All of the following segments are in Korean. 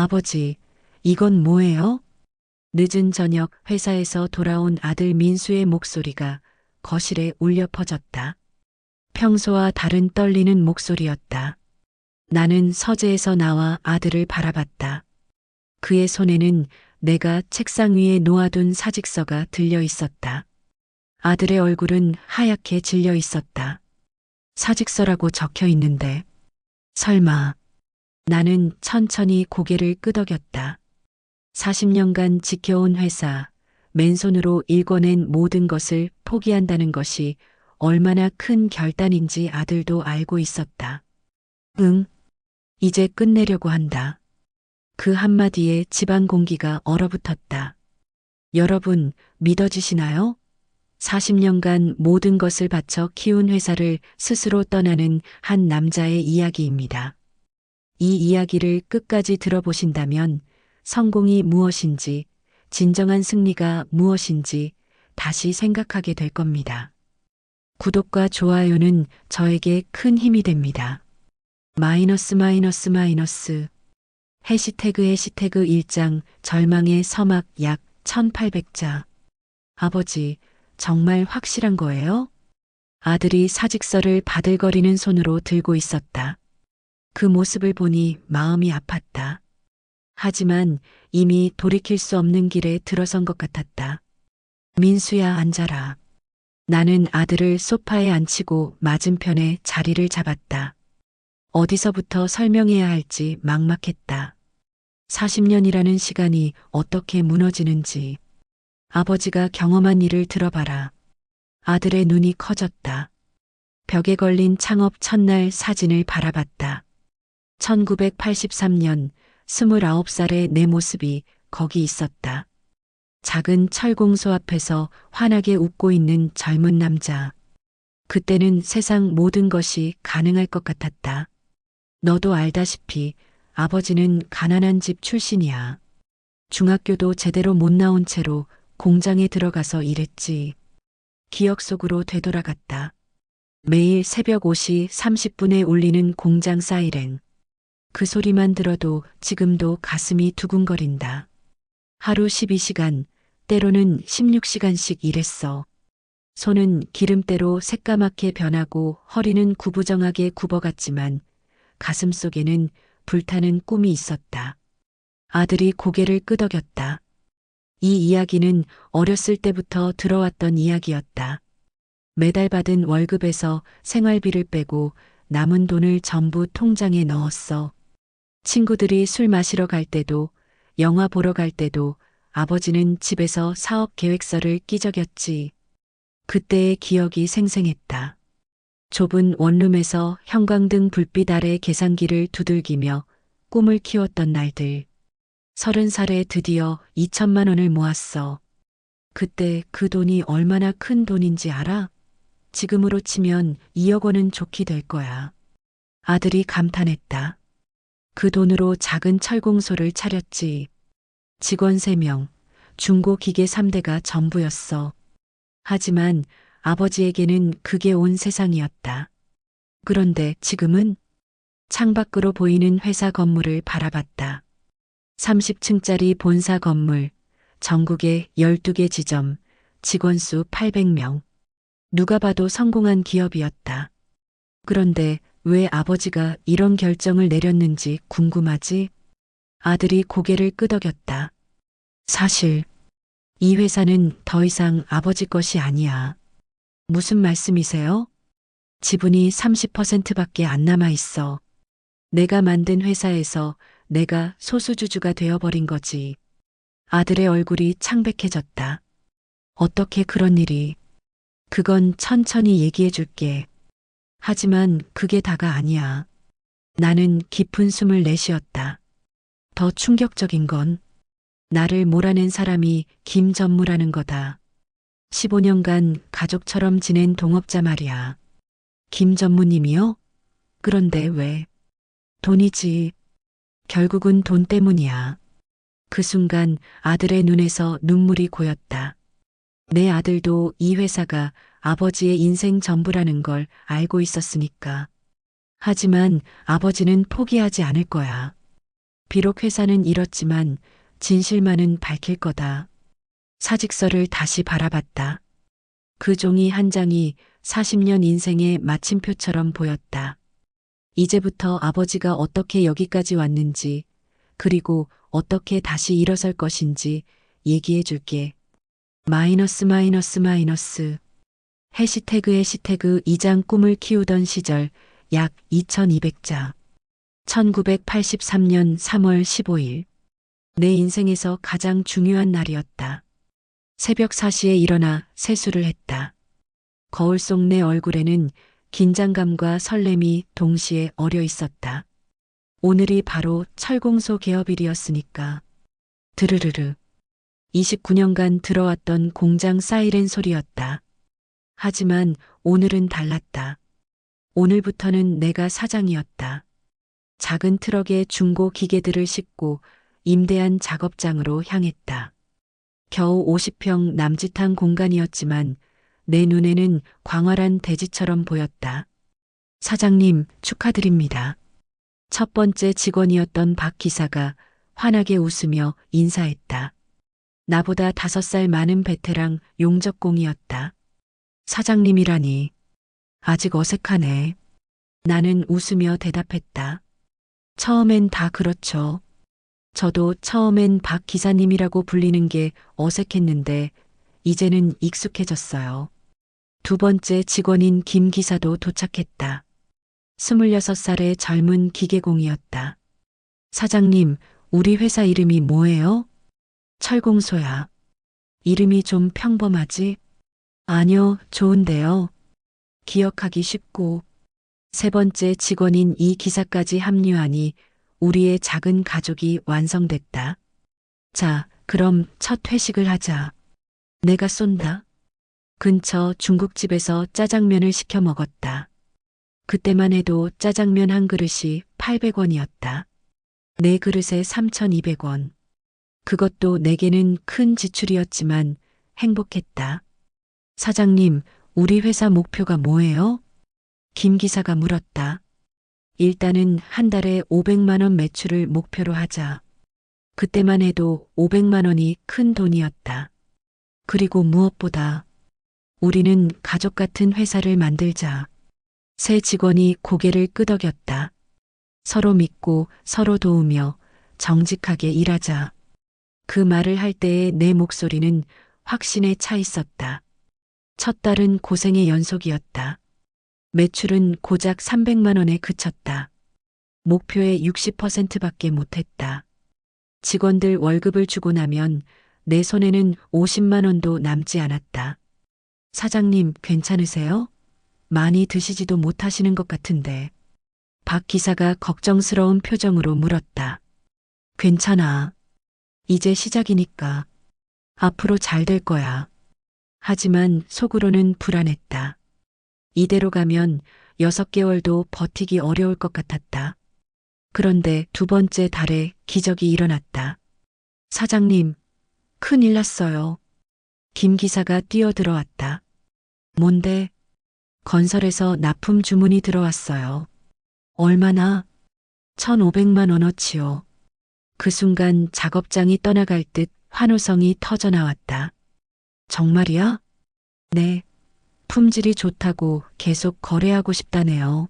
아버지, 이건 뭐예요? 늦은 저녁 회사에서 돌아온 아들 민수의 목소리가 거실에 울려 퍼졌다. 평소와 다른 떨리는 목소리였다. 나는 서재에서 나와 아들을 바라봤다. 그의 손에는 내가 책상 위에 놓아둔 사직서가 들려 있었다. 아들의 얼굴은 하얗게 질려 있었다. 사직서라고 적혀 있는데, 설마. 나는 천천히 고개를 끄덕였다. 40년간 지켜온 회사, 맨손으로 일궈낸 모든 것을 포기한다는 것이 얼마나 큰 결단인지 아들도 알고 있었다. 응, 이제 끝내려고 한다. 그 한마디에 집안 공기가 얼어붙었다. 여러분, 믿어지시나요? 40년간 모든 것을 바쳐 키운 회사를 스스로 떠나는 한 남자의 이야기입니다. 이 이야기를 끝까지 들어보신다면 성공이 무엇인지, 진정한 승리가 무엇인지 다시 생각하게 될 겁니다. 구독과 좋아요는 저에게 큰 힘이 됩니다. 마이너스 해시태그 1장 절망의 서막 약 1800자. 아버지, 정말 확실한 거예요? 아들이 사직서를 바들거리는 손으로 들고 있었다. 그 모습을 보니 마음이 아팠다. 하지만 이미 돌이킬 수 없는 길에 들어선 것 같았다. 민수야, 앉아라. 나는 아들을 소파에 앉히고 맞은편에 자리를 잡았다. 어디서부터 설명해야 할지 막막했다. 40년이라는 시간이 어떻게 무너지는지. 아버지가 경험한 일을 들어봐라. 아들의 눈이 커졌다. 벽에 걸린 창업 첫날 사진을 바라봤다. 1983년 29살의 내 모습이 거기 있었다. 작은 철공소 앞에서 환하게 웃고 있는 젊은 남자. 그때는 세상 모든 것이 가능할 것 같았다. 너도 알다시피 아버지는 가난한 집 출신이야. 중학교도 제대로 못 나온 채로 공장에 들어가서 일했지. 기억 속으로 되돌아갔다. 매일 새벽 5시 30분에 울리는 공장 사이렌. 그 소리만 들어도 지금도 가슴이 두근거린다. 하루 12시간, 때로는 16시간씩 일했어. 손은 기름때로 새까맣게 변하고 허리는 구부정하게 굽어갔지만 가슴 속에는 불타는 꿈이 있었다. 아들이 고개를 끄덕였다. 이 이야기는 어렸을 때부터 들어왔던 이야기였다. 매달 받은 월급에서 생활비를 빼고 남은 돈을 전부 통장에 넣었어. 친구들이 술 마시러 갈 때도, 영화 보러 갈 때도 아버지는 집에서 사업 계획서를 끼적였지. 그때의 기억이 생생했다. 좁은 원룸에서 형광등 불빛 아래 계산기를 두들기며 꿈을 키웠던 날들. 30살에 드디어 2천만 원을 모았어. 그때 그 돈이 얼마나 큰 돈인지 알아? 지금으로 치면 2억 원은 좋게 될 거야. 아들이 감탄했다. 그 돈으로 작은 철공소를 차렸지. 직원 3명, 중고기계 3대가 전부였어. 하지만 아버지에게는 그게 온 세상이었다. 그런데 지금은 창밖으로 보이는 회사 건물을 바라봤다. 30층짜리 본사 건물, 전국에 12개 지점, 직원 수 800명. 누가 봐도 성공한 기업이었다. 그런데 왜 아버지가 이런 결정을 내렸는지 궁금하지? 아들이 고개를 끄덕였다. 사실 이 회사는 더 이상 아버지 것이 아니야. 무슨 말씀이세요? 지분이 30%밖에 안 남아 있어. 내가 만든 회사에서 내가 소수주주가 되어버린 거지. 아들의 얼굴이 창백해졌다. 어떻게 그런 일이. 그건 천천히 얘기해 줄게. 하지만 그게 다가 아니야. 나는 깊은 숨을 내쉬었다. 더 충격적인 건 나를 몰아낸 사람이 김전무라는 거다. 15년간 가족처럼 지낸 동업자 말이야. 김전무님이요? 그런데 왜? 돈이지. 결국은 돈 때문이야. 그 순간 아들의 눈에서 눈물이 고였다. 내 아들도 이 회사가 아버지의 인생 전부라는 걸 알고 있었으니까. 하지만 아버지는 포기하지 않을 거야. 비록 회사는 잃었지만 진실만은 밝힐 거다. 사직서를 다시 바라봤다. 그 종이 한 장이 40년 인생의 마침표처럼 보였다. 이제부터 아버지가 어떻게 여기까지 왔는지, 그리고 어떻게 다시 일어설 것인지 얘기해 줄게. 마이너스 마이너스 마이너스. 해시태그 2장 꿈을 키우던 시절 약 2200자. 1983년 3월 15일. 내 인생에서 가장 중요한 날이었다. 새벽 4시에 일어나 세수를 했다. 거울 속 내 얼굴에는 긴장감과 설렘이 동시에 어려 있었다. 오늘이 바로 철공소 개업일이었으니까. 드르르르. 29년간 들어왔던 공장 사이렌 소리였다. 하지만 오늘은 달랐다. 오늘부터는 내가 사장이었다. 작은 트럭에 중고 기계들을 싣고 임대한 작업장으로 향했다. 겨우 50평 남짓한 공간이었지만 내 눈에는 광활한 대지처럼 보였다. 사장님, 축하드립니다. 첫 번째 직원이었던 박 기사가 환하게 웃으며 인사했다. 나보다 5살 많은 베테랑 용접공이었다. 사장님이라니. 아직 어색하네. 나는 웃으며 대답했다. 처음엔 다 그렇죠. 저도 처음엔 박 기사님이라고 불리는 게 어색했는데 이제는 익숙해졌어요. 두 번째 직원인 김 기사도 도착했다. 26살의 젊은 기계공이었다. 사장님, 우리 회사 이름이 뭐예요? 철공소야. 이름이 좀 평범하지? 아니요, 좋은데요. 기억하기 쉽고. 세 번째 직원인 이 기사까지 합류하니 우리의 작은 가족이 완성됐다. 자, 그럼 첫 회식을 하자. 내가 쏜다. 근처 중국집에서 짜장면을 시켜 먹었다. 그때만 해도 짜장면 한 그릇이 800원이었다. 네 그릇에 3,200원. 그것도 내게는 큰 지출이었지만 행복했다. 사장님, 우리 회사 목표가 뭐예요? 김 기사가 물었다. 일단은 한 달에 500만 원 매출을 목표로 하자. 그때만 해도 500만 원이 큰 돈이었다. 그리고 무엇보다 우리는 가족 같은 회사를 만들자. 새 직원이 고개를 끄덕였다. 서로 믿고 서로 도우며 정직하게 일하자. 그 말을 할 때의 내 목소리는 확신에 차 있었다. 첫 달은 고생의 연속이었다. 매출은 고작 300만 원에 그쳤다. 목표의 60%밖에 못했다. 직원들 월급을 주고 나면 내 손에는 50만 원도 남지 않았다. 사장님, 괜찮으세요? 많이 드시지도 못하시는 것 같은데. 박 기사가 걱정스러운 표정으로 물었다. 괜찮아. 이제 시작이니까. 앞으로 잘 될 거야. 하지만 속으로는 불안했다. 이대로 가면 6개월도 버티기 어려울 것 같았다. 그런데 두 번째 달에 기적이 일어났다. 사장님, 큰일 났어요. 김 기사가 뛰어들어왔다. 뭔데? 건설에서 납품 주문이 들어왔어요. 얼마나? 1,500만 원어치요. 그 순간 작업장이 떠나갈 듯 환호성이 터져 나왔다. 정말이야? 네. 품질이 좋다고 계속 거래하고 싶다네요.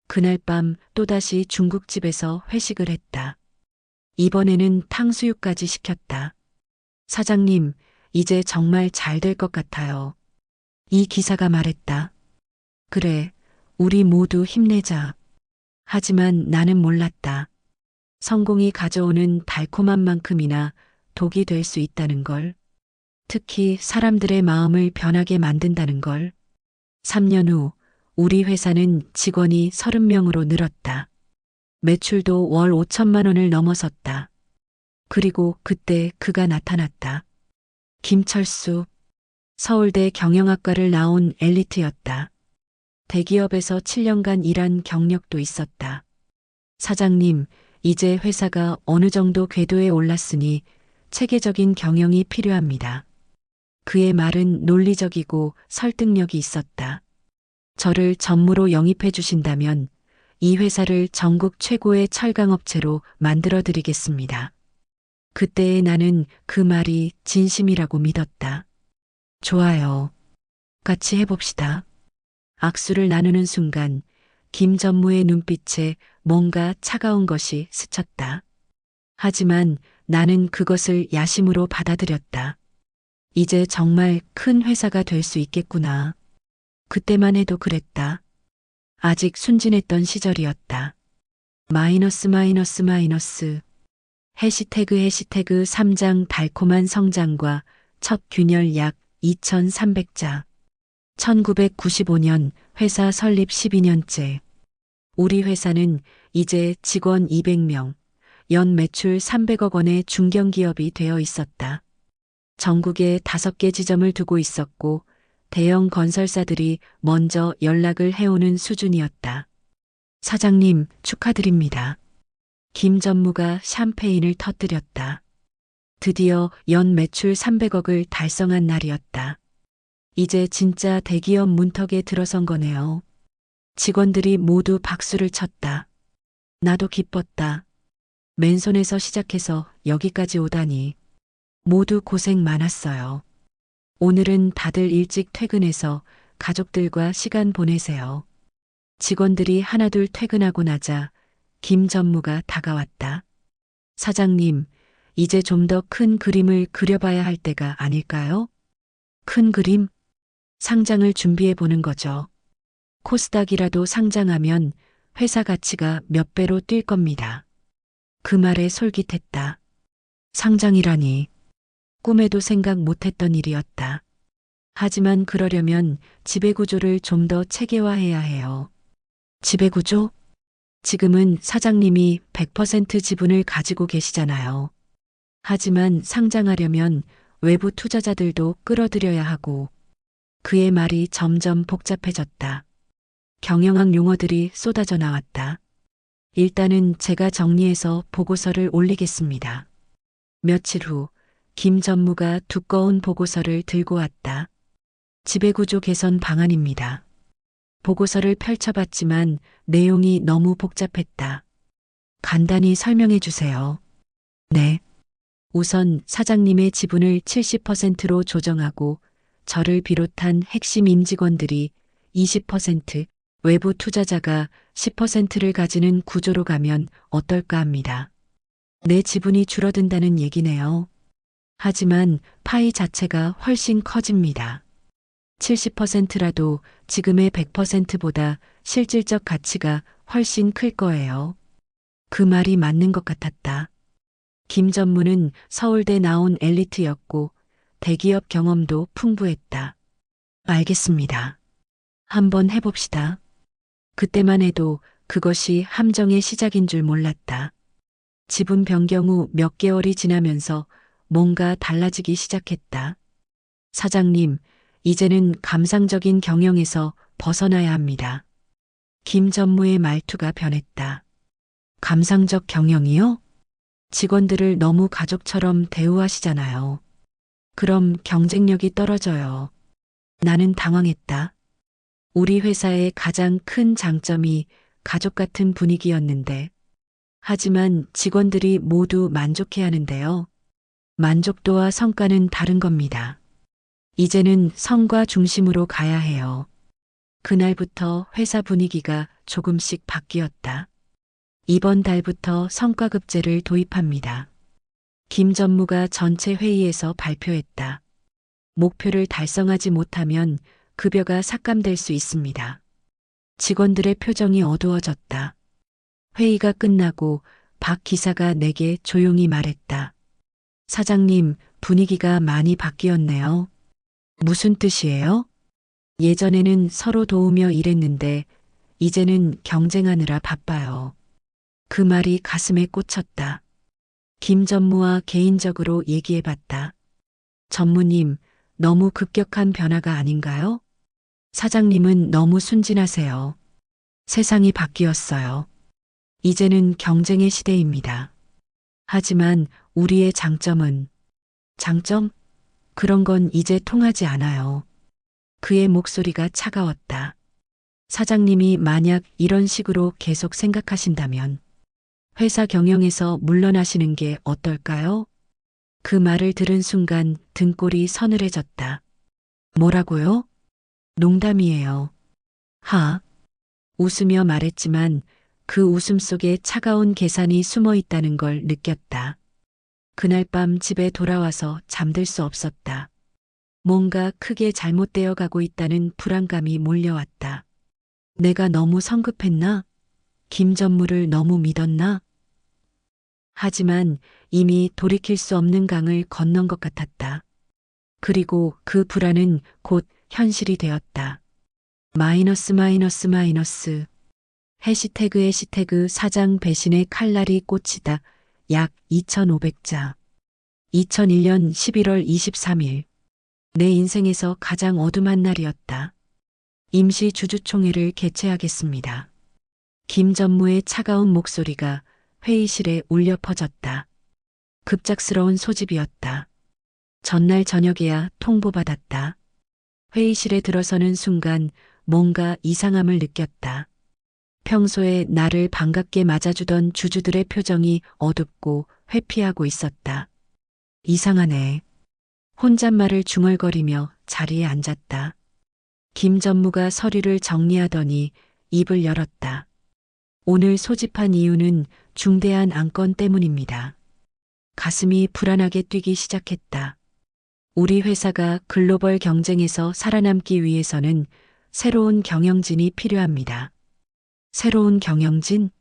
그날 밤 또다시 중국집에서 회식을 했다. 이번에는 탕수육까지 시켰다. 사장님, 이제 정말 잘 될 것 같아요. 이 기사가 말했다. 그래, 우리 모두 힘내자. 하지만 나는 몰랐다. 성공이 가져오는 달콤한 만큼이나 독이 될 수 있다는 걸. 특히 사람들의 마음을 변하게 만든다는 걸. 3년 후 우리 회사는 직원이 30명으로 늘었다. 매출도 월 5천만 원을 넘어섰다. 그리고 그때 그가 나타났다. 김철수. 서울대 경영학과를 나온 엘리트였다. 대기업에서 7년간 일한 경력도 있었다. 사장님, 이제 회사가 어느 정도 궤도에 올랐으니 체계적인 경영이 필요합니다. 그의 말은 논리적이고 설득력이 있었다. 저를 전무로 영입해 주신다면 이 회사를 전국 최고의 철강업체로 만들어 드리겠습니다. 그때의 나는 그 말이 진심이라고 믿었다. 좋아요. 같이 해봅시다. 악수를 나누는 순간 김 전무의 눈빛에 뭔가 차가운 것이 스쳤다. 하지만 나는 그것을 야심으로 받아들였다. 이제 정말 큰 회사가 될 수 있겠구나. 그때만 해도 그랬다. 아직 순진했던 시절이었다. 마이너스 마이너스 마이너스. 해시태그 3장 달콤한 성장과 첫 균열 약 2300자. 1995년 회사 설립 12년째. 우리 회사는 이제 직원 200명, 연 매출 300억 원의 중견기업이 되어 있었다. 전국에 5개 지점을 두고 있었고 대형 건설사들이 먼저 연락을 해오는 수준이었다. 사장님 축하드립니다. 김 전무가 샴페인을 터뜨렸다. 드디어 연 매출 300억을 달성한 날이었다. 이제 진짜 대기업 문턱에 들어선 거네요. 직원들이 모두 박수를 쳤다. 나도 기뻤다. 맨손에서 시작해서 여기까지 오다니. 모두 고생 많았어요. 오늘은 다들 일찍 퇴근해서 가족들과 시간 보내세요. 직원들이 하나둘 퇴근하고 나자 김 전무가 다가왔다. 사장님, 이제 좀 더 큰 그림을 그려봐야 할 때가 아닐까요? 큰 그림? 상장을 준비해 보는 거죠. 코스닥이라도 상장하면 회사 가치가 몇 배로 뛸 겁니다. 그 말에 솔깃했다. 상장이라니. 꿈에도 생각 못했던 일이었다. 하지만 그러려면 지배구조를 좀 더 체계화해야 해요. 지배구조? 지금은 사장님이 100% 지분을 가지고 계시잖아요. 하지만 상장하려면 외부 투자자들도 끌어들여야 하고 그의 말이 점점 복잡해졌다. 경영학 용어들이 쏟아져 나왔다. 일단은 제가 정리해서 보고서를 올리겠습니다. 며칠 후 김 전무가 두꺼운 보고서를 들고 왔다. 지배구조 개선 방안입니다. 보고서를 펼쳐봤지만 내용이 너무 복잡했다. 간단히 설명해 주세요. 네. 우선 사장님의 지분을 70%로 조정하고 저를 비롯한 핵심 임직원들이 20%, 외부 투자자가 10%를 가지는 구조로 가면 어떨까 합니다. 내 지분이 줄어든다는 얘기네요. 하지만 파이 자체가 훨씬 커집니다. 70%라도 지금의 100%보다 실질적 가치가 훨씬 클 거예요. 그 말이 맞는 것 같았다. 김 전무는 서울대 나온 엘리트였고 대기업 경험도 풍부했다. 알겠습니다. 한번 해봅시다. 그때만 해도 그것이 함정의 시작인 줄 몰랐다. 지분 변경 후 몇 개월이 지나면서 뭔가 달라지기 시작했다. 사장님, 이제는 감상적인 경영에서 벗어나야 합니다. 김 전무의 말투가 변했다. 감상적 경영이요? 직원들을 너무 가족처럼 대우하시잖아요. 그럼 경쟁력이 떨어져요. 나는 당황했다. 우리 회사의 가장 큰 장점이 가족 같은 분위기였는데, 하지만 직원들이 모두 만족해 하는데요. 만족도와 성과는 다른 겁니다. 이제는 성과 중심으로 가야 해요. 그날부터 회사 분위기가 조금씩 바뀌었다. 이번 달부터 성과급제를 도입합니다. 김 전무가 전체 회의에서 발표했다. 목표를 달성하지 못하면 급여가 삭감될 수 있습니다. 직원들의 표정이 어두워졌다. 회의가 끝나고 박 기사가 내게 조용히 말했다. 사장님, 분위기가 많이 바뀌었네요. 무슨 뜻이에요? 예전에는 서로 도우며 일했는데 이제는 경쟁하느라 바빠요. 그 말이 가슴에 꽂혔다. 김 전무와 개인적으로 얘기해봤다. 전무님, 너무 급격한 변화가 아닌가요? 사장님은 너무 순진하세요. 세상이 바뀌었어요. 이제는 경쟁의 시대입니다. 하지만 우리의 장점은 장점? 그런 건 이제 통하지 않아요. 그의 목소리가 차가웠다. 사장님이 만약 이런 식으로 계속 생각하신다면 회사 경영에서 물러나시는 게 어떨까요? 그 말을 들은 순간 등골이 서늘해졌다. 뭐라고요? 농담이에요. 하. 웃으며 말했지만 그 웃음 속에 차가운 계산이 숨어 있다는 걸 느꼈다. 그날 밤 집에 돌아와서 잠들 수 없었다. 뭔가 크게 잘못되어 가고 있다는 불안감이 몰려왔다. 내가 너무 성급했나? 김전무를 너무 믿었나? 하지만 이미 돌이킬 수 없는 강을 건넌 것 같았다. 그리고 그 불안은 곧 현실이 되었다. 마이너스 마이너스 마이너스. 해시태그 사장 배신의 칼날이 꽂히다. 약 2,500자. 2001년 11월 23일. 내 인생에서 가장 어둠한 날이었다. 임시 주주총회를 개최하겠습니다. 김전무의 차가운 목소리가 회의실에 울려 퍼졌다. 급작스러운 소집이었다. 전날 저녁에야 통보받았다. 회의실에 들어서는 순간 뭔가 이상함을 느꼈다. 평소에 나를 반갑게 맞아주던 주주들의 표정이 어둡고 회피하고 있었다. 이상하네. 혼잣말을 중얼거리며 자리에 앉았다. 김 전무가 서류를 정리하더니 입을 열었다. 오늘 소집한 이유는 중대한 안건 때문입니다. 가슴이 불안하게 뛰기 시작했다. 우리 회사가 글로벌 경쟁에서 살아남기 위해서는 새로운 경영진이 필요합니다. 새로운 경영진?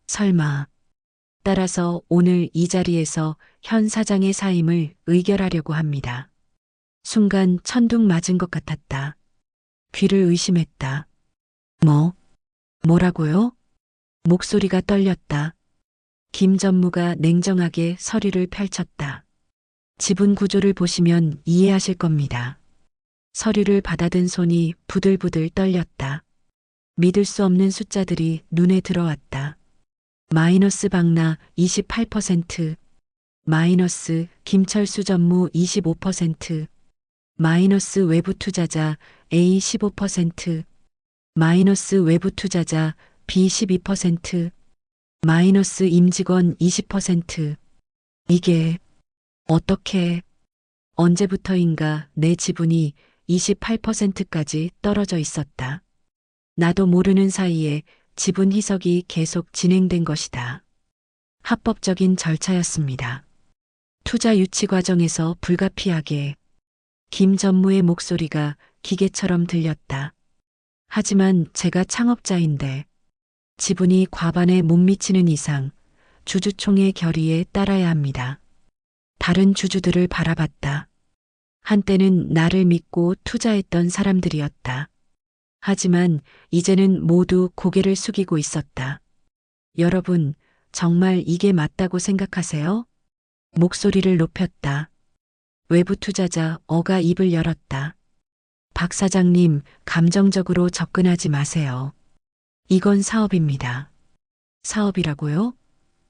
설마. 따라서 오늘 이 자리에서 현 사장의 사임을 의결하려고 합니다. 순간 천둥 맞은 것 같았다. 귀를 의심했다. 뭐라고요? 목소리가 떨렸다. 김 전무가 냉정하게 서류를 펼쳤다. 지분 구조를 보시면 이해하실 겁니다. 서류를 받아든 손이 부들부들 떨렸다. 믿을 수 없는 숫자들이 눈에 들어왔다. 마이너스 박나 28%, 마이너스 김철수 전무 25%, 마이너스 외부 투자자 A 15%, 마이너스 외부 투자자 B 12%, 마이너스 임직원 20%. 이게 어떻게, 언제부터인가 내 지분이 28%까지 떨어져 있었다. 나도 모르는 사이에 지분 희석이 계속 진행된 것이다. 합법적인 절차였습니다. 투자 유치 과정에서 불가피하게 김 전무의 목소리가 기계처럼 들렸다. 하지만 제가 창업자인데 지분이 과반에 못 미치는 이상 주주총회 결의에 따라야 합니다. 다른 주주들을 바라봤다. 한때는 나를 믿고 투자했던 사람들이었다. 하지만 이제는 모두 고개를 숙이고 있었다. 여러분, 정말 이게 맞다고 생각하세요? 목소리를 높였다. 외부 투자자 어가 입을 열었다. 박 사장님, 감정적으로 접근하지 마세요. 이건 사업입니다. 사업이라고요?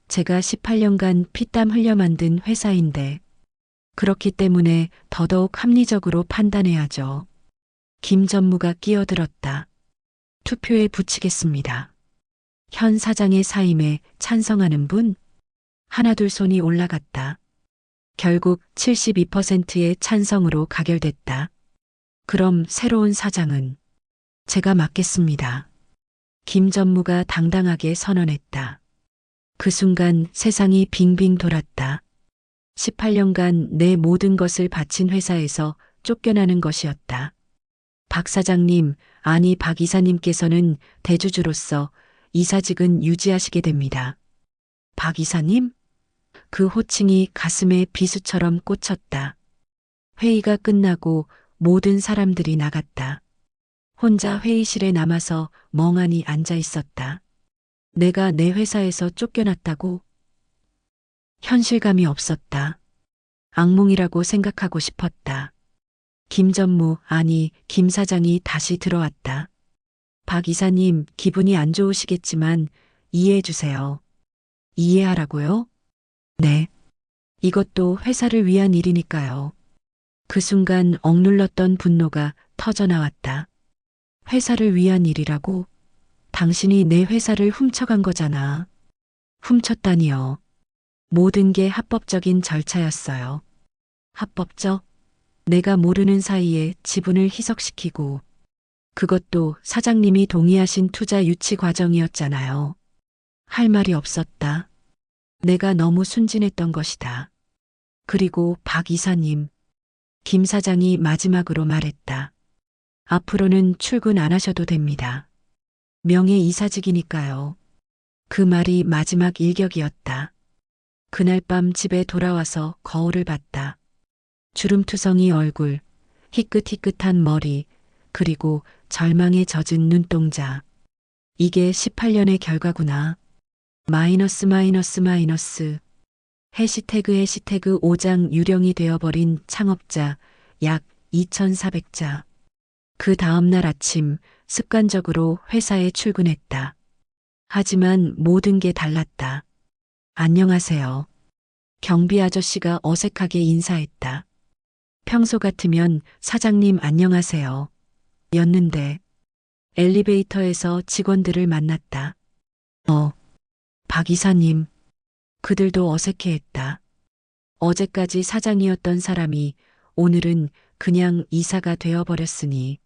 제가 18년간 피땀 흘려 만든 회사인데 그렇기 때문에 더더욱 합리적으로 판단해야죠. 김 전무가 끼어들었다. 투표에 붙이겠습니다. 현 사장의 사임에 찬성하는 분? 하나둘 손이 올라갔다. 결국 72%의 찬성으로 가결됐다. 그럼 새로운 사장은 제가 맡겠습니다. 김 전무가 당당하게 선언했다. 그 순간 세상이 빙빙 돌았다. 18년간 내 모든 것을 바친 회사에서 쫓겨나는 것이었다. 박 사장님, 아니 박 이사님께서는 대주주로서 이사직은 유지하시게 됩니다. 박 이사님? 그 호칭이 가슴에 비수처럼 꽂혔다. 회의가 끝나고 모든 사람들이 나갔다. 혼자 회의실에 남아서 멍하니 앉아 있었다. 내가 내 회사에서 쫓겨났다고? 현실감이 없었다. 악몽이라고 생각하고 싶었다. 김 전무, 아니 김 사장이 다시 들어왔다. 박 이사님, 기분이 안 좋으시겠지만 이해해 주세요. 이해하라고요? 네. 이것도 회사를 위한 일이니까요. 그 순간 억눌렀던 분노가 터져나왔다. 회사를 위한 일이라고? 당신이 내 회사를 훔쳐간 거잖아. 훔쳤다니요. 모든 게 합법적인 절차였어요. 합법적? 내가 모르는 사이에 지분을 희석시키고, 그것도 사장님이 동의하신 투자 유치 과정이었잖아요. 할 말이 없었다. 내가 너무 순진했던 것이다. 그리고 박 이사님, 김 사장이 마지막으로 말했다. 앞으로는 출근 안 하셔도 됩니다. 명예이사직이니까요. 그 말이 마지막 일격이었다. 그날 밤 집에 돌아와서 거울을 봤다. 주름투성이 얼굴, 희끗희끗한 머리, 그리고 절망에 젖은 눈동자. 이게 18년의 결과구나. 마이너스 마이너스 마이너스. 해시태그 5장 유령이 되어버린 창업자 약 2,400자. 그 다음날 아침 습관적으로 회사에 출근했다. 하지만 모든 게 달랐다. 안녕하세요. 경비 아저씨가 어색하게 인사했다. 평소 같으면 사장님 안녕하세요. 였는데 엘리베이터에서 직원들을 만났다. 박 이사님. 그들도 어색해했다. 어제까지 사장이었던 사람이 오늘은 그냥 이사가 되어버렸으니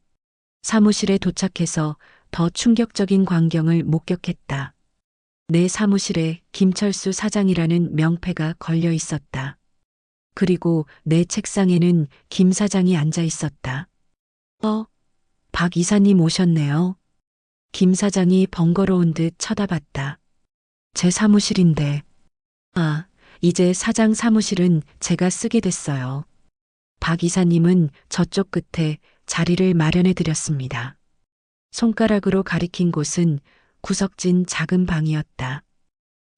사무실에 도착해서 더 충격적인 광경을 목격했다. 내 사무실에 김철수 사장이라는 명패가 걸려 있었다. 그리고 내 책상에는 김 사장이 앉아 있었다. 박 이사님 오셨네요. 김 사장이 번거로운 듯 쳐다봤다. 제 사무실인데. 이제 사장 사무실은 제가 쓰게 됐어요. 박 이사님은 저쪽 끝에 자리를 마련해 드렸습니다. 손가락으로 가리킨 곳은 구석진 작은 방이었다.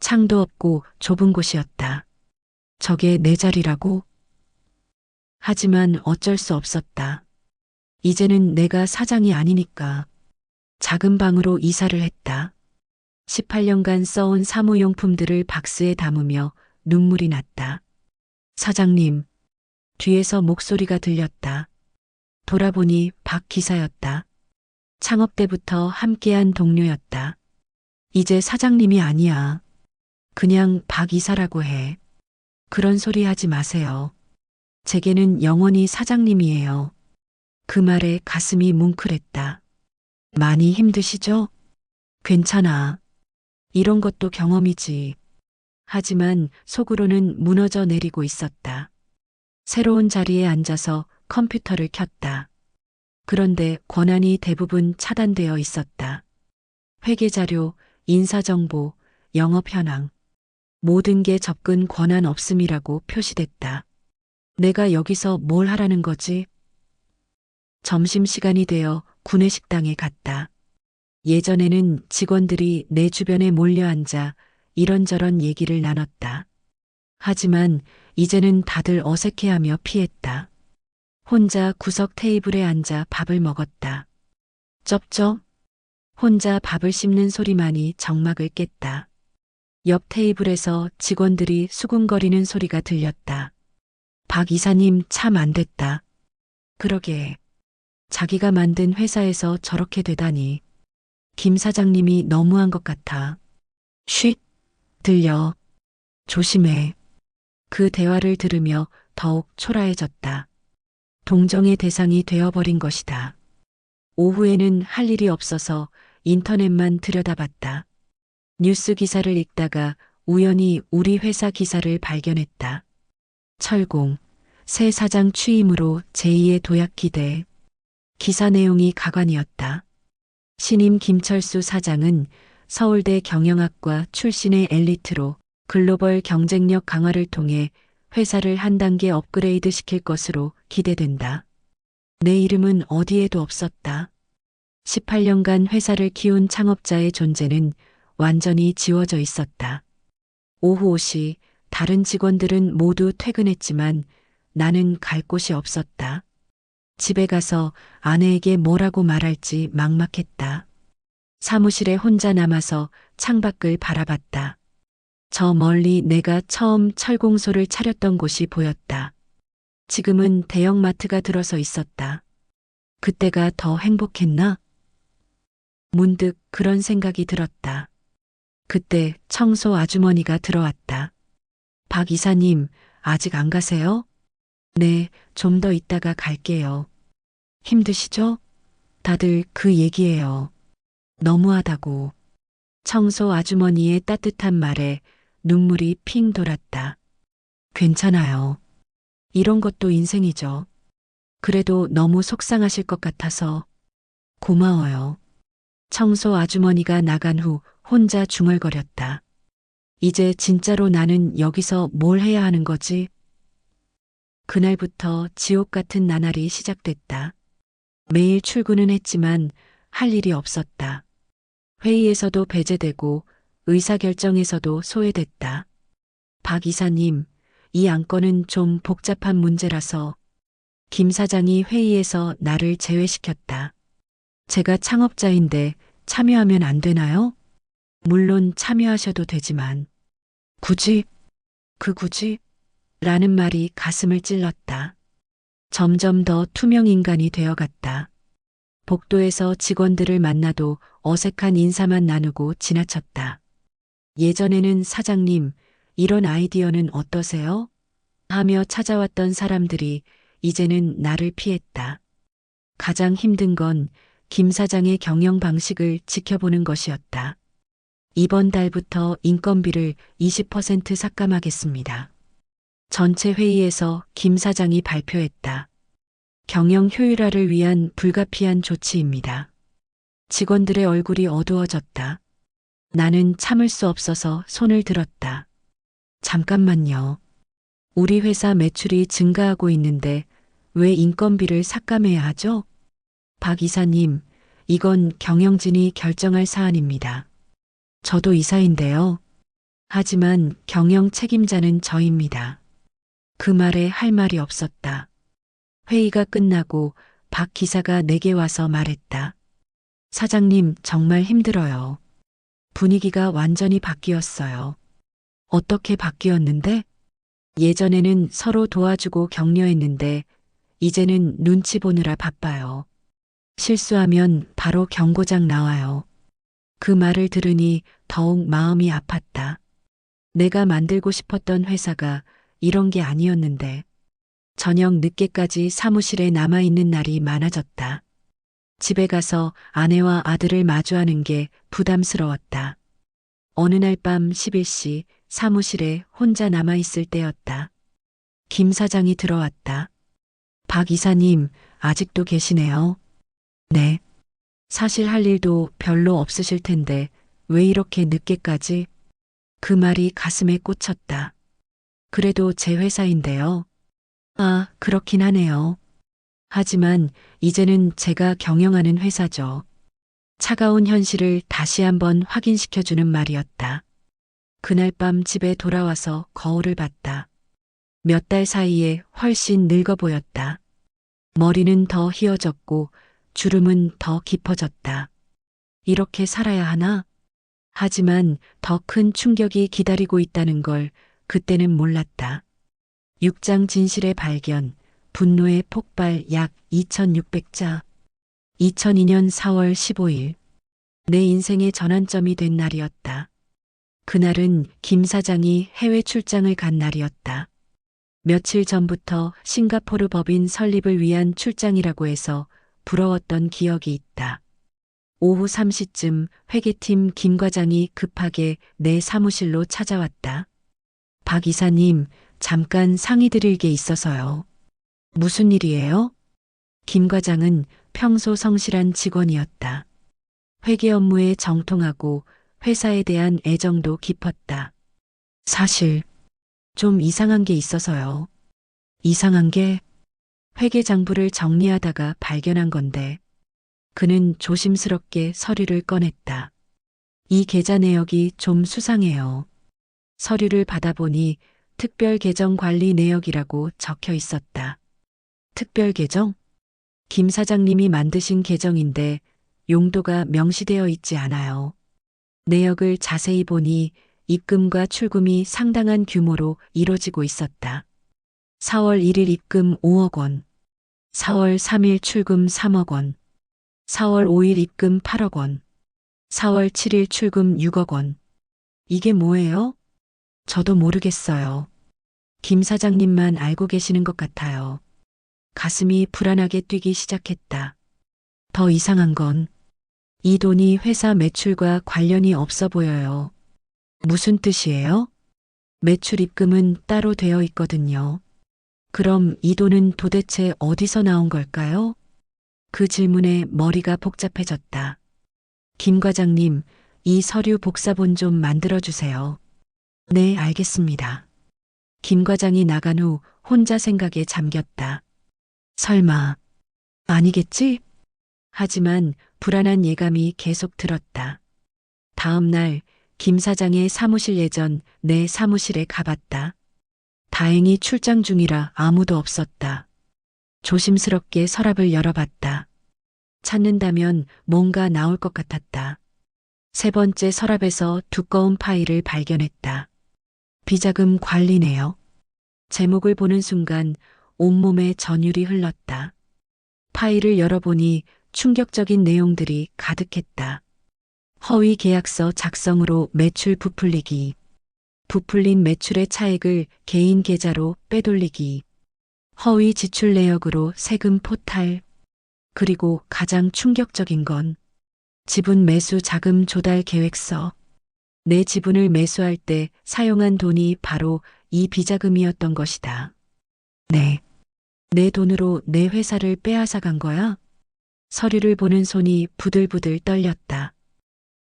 창도 없고 좁은 곳이었다. 저게 내 자리라고? 하지만 어쩔 수 없었다. 이제는 내가 사장이 아니니까. 작은 방으로 이사를 했다. 18년간 써온 사무용품들을 박스에 담으며 눈물이 났다. 사장님, 뒤에서 목소리가 들렸다. 돌아보니 박 기사였다. 창업 때부터 함께한 동료였다. 이제 사장님이 아니야. 그냥 박 이사라고 해. 그런 소리 하지 마세요. 제게는 영원히 사장님이에요. 그 말에 가슴이 뭉클했다. 많이 힘드시죠? 괜찮아. 이런 것도 경험이지. 하지만 속으로는 무너져 내리고 있었다. 새로운 자리에 앉아서 컴퓨터를 켰다. 그런데 권한이 대부분 차단되어 있었다. 회계자료, 인사정보, 영업 현황. 모든 게 접근 권한 없음이라고 표시됐다. 내가 여기서 뭘 하라는 거지? 점심시간이 되어 구내식당에 갔다. 예전에는 직원들이 내 주변에 몰려앉아 이런저런 얘기를 나눴다. 하지만 이제는 다들 어색해하며 피했다. 혼자 구석 테이블에 앉아 밥을 먹었다. 쩝쩝. 혼자 밥을 씹는 소리만이 정막을 깼다. 옆 테이블에서 직원들이 수군거리는 소리가 들렸다. 박 이사님 참 안 됐다. 그러게. 자기가 만든 회사에서 저렇게 되다니. 김 사장님이 너무한 것 같아. 쉿. 들려. 조심해. 그 대화를 들으며 더욱 초라해졌다. 동정의 대상이 되어버린 것이다. 오후에는 할 일이 없어서 인터넷만 들여다봤다. 뉴스 기사를 읽다가 우연히 우리 회사 기사를 발견했다. 철공, 새 사장 취임으로 제2의 도약 기대. 기사 내용이 가관이었다. 신임 김철수 사장은 서울대 경영학과 출신의 엘리트로 글로벌 경쟁력 강화를 통해 회사를 한 단계 업그레이드 시킬 것으로 기대된다. 내 이름은 어디에도 없었다. 18년간 회사를 키운 창업자의 존재는 완전히 지워져 있었다. 오후 5시 다른 직원들은 모두 퇴근했지만 나는 갈 곳이 없었다. 집에 가서 아내에게 뭐라고 말할지 막막했다. 사무실에 혼자 남아서 창밖을 바라봤다. 저 멀리 내가 처음 철공소를 차렸던 곳이 보였다. 지금은 대형마트가 들어서 있었다. 그때가 더 행복했나? 문득 그런 생각이 들었다. 그때 청소 아주머니가 들어왔다. 박 이사님, 아직 안 가세요? 네, 좀 더 있다가 갈게요. 힘드시죠? 다들 그 얘기예요. 너무하다고. 청소 아주머니의 따뜻한 말에 눈물이 핑 돌았다. 괜찮아요. 이런 것도 인생이죠. 그래도 너무 속상하실 것 같아서 고마워요. 청소 아주머니가 나간 후 혼자 중얼거렸다. 이제 진짜로 나는 여기서 뭘 해야 하는 거지? 그날부터 지옥 같은 나날이 시작됐다. 매일 출근은 했지만 할 일이 없었다. 회의에서도 배제되고 의사결정에서도 소외됐다. 박 이사님, 이 안건은 좀 복잡한 문제라서 김 사장이 회의에서 나를 제외시켰다. 제가 창업자인데 참여하면 안 되나요? 물론 참여하셔도 되지만 굳이? 굳이? 라는 말이 가슴을 찔렀다. 점점 더 투명 인간이 되어갔다. 복도에서 직원들을 만나도 어색한 인사만 나누고 지나쳤다. 예전에는 사장님, 이런 아이디어는 어떠세요? 하며 찾아왔던 사람들이 이제는 나를 피했다. 가장 힘든 건 김 사장의 경영 방식을 지켜보는 것이었다. 이번 달부터 인건비를 20% 삭감하겠습니다. 전체 회의에서 김 사장이 발표했다. 경영 효율화를 위한 불가피한 조치입니다. 직원들의 얼굴이 어두워졌다. 나는 참을 수 없어서 손을 들었다. 잠깐만요. 우리 회사 매출이 증가하고 있는데 왜 인건비를 삭감해야 하죠? 박 이사님, 이건 경영진이 결정할 사안입니다. 저도 이사인데요. 하지만 경영 책임자는 저입니다. 그 말에 할 말이 없었다. 회의가 끝나고 박 기사가 내게 와서 말했다. 사장님, 정말 힘들어요. 분위기가 완전히 바뀌었어요. 어떻게 바뀌었는데? 예전에는 서로 도와주고 격려했는데 이제는 눈치 보느라 바빠요. 실수하면 바로 경고장 나와요. 그 말을 들으니 더욱 마음이 아팠다. 내가 만들고 싶었던 회사가 이런 게 아니었는데 저녁 늦게까지 사무실에 남아있는 날이 많아졌다. 집에 가서 아내와 아들을 마주하는 게 부담스러웠다. 어느 날 밤 11시 사무실에 혼자 남아있을 때였다. 김 사장이 들어왔다. 박 이사님, 아직도 계시네요. 네. 사실 할 일도 별로 없으실 텐데 왜 이렇게 늦게까지? 그 말이 가슴에 꽂혔다. 그래도 제 회사인데요. 아, 그렇긴 하네요. 하지만 이제는 제가 경영하는 회사죠. 차가운 현실을 다시 한번 확인시켜주는 말이었다. 그날 밤 집에 돌아와서 거울을 봤다. 몇 달 사이에 훨씬 늙어 보였다. 머리는 더 휘어졌고 주름은 더 깊어졌다. 이렇게 살아야 하나? 하지만 더 큰 충격이 기다리고 있다는 걸 그때는 몰랐다. 6장 진실의 발견, 분노의 폭발 약 2600자. 2002년 4월 15일. 내 인생의 전환점이 된 날이었다. 그날은 김 사장이 해외 출장을 간 날이었다. 며칠 전부터 싱가포르 법인 설립을 위한 출장이라고 해서 부러웠던 기억이 있다. 오후 3시쯤 회계팀 김 과장이 급하게 내 사무실로 찾아왔다. 박 이사님, 잠깐 상의드릴 게 있어서요. 무슨 일이에요? 김 과장은 평소 성실한 직원이었다. 회계 업무에 정통하고 회사에 대한 애정도 깊었다. 사실 좀 이상한 게 있어서요. 이상한 게 회계 장부를 정리하다가 발견한 건데 그는 조심스럽게 서류를 꺼냈다. 이 계좌 내역이 좀 수상해요. 서류를 받아보니 특별 계정 관리 내역이라고 적혀 있었다. 특별 계정? 김 사장님이 만드신 계정인데 용도가 명시되어 있지 않아요. 내역을 자세히 보니 입금과 출금이 상당한 규모로 이뤄지고 있었다. 4월 1일 입금 5억 원, 4월 3일 출금 3억 원, 4월 5일 입금 8억 원, 4월 7일 출금 6억 원. 이게 뭐예요? 저도 모르겠어요. 김 사장님만 알고 계시는 것 같아요. 가슴이 불안하게 뛰기 시작했다. 더 이상한 건 이 돈이 회사 매출과 관련이 없어 보여요. 무슨 뜻이에요? 매출 입금은 따로 되어 있거든요. 그럼 이 돈은 도대체 어디서 나온 걸까요? 그 질문에 머리가 복잡해졌다. 김 과장님, 이 서류 복사본 좀 만들어 주세요. 네, 알겠습니다. 김 과장이 나간 후 혼자 생각에 잠겼다. 설마, 아니겠지? 하지만 불안한 예감이 계속 들었다. 다음 날, 김 사장의 사무실 예전 내 사무실에 가봤다. 다행히 출장 중이라 아무도 없었다. 조심스럽게 서랍을 열어봤다. 찾는다면 뭔가 나올 것 같았다. 세 번째 서랍에서 두꺼운 파일을 발견했다. 비자금 관리네요. 제목을 보는 순간 온몸에 전율이 흘렀다. 파일을 열어보니 충격적인 내용들이 가득했다. 허위 계약서 작성으로 매출 부풀리기, 부풀린 매출의 차액을 개인 계좌로 빼돌리기, 허위 지출 내역으로 세금 포탈, 그리고 가장 충격적인 건 지분 매수 자금 조달 계획서. 내 지분을 매수할 때 사용한 돈이 바로 이 비자금이었던 것이다. 네. 내 돈으로 내 회사를 빼앗아 간 거야? 서류를 보는 손이 부들부들 떨렸다.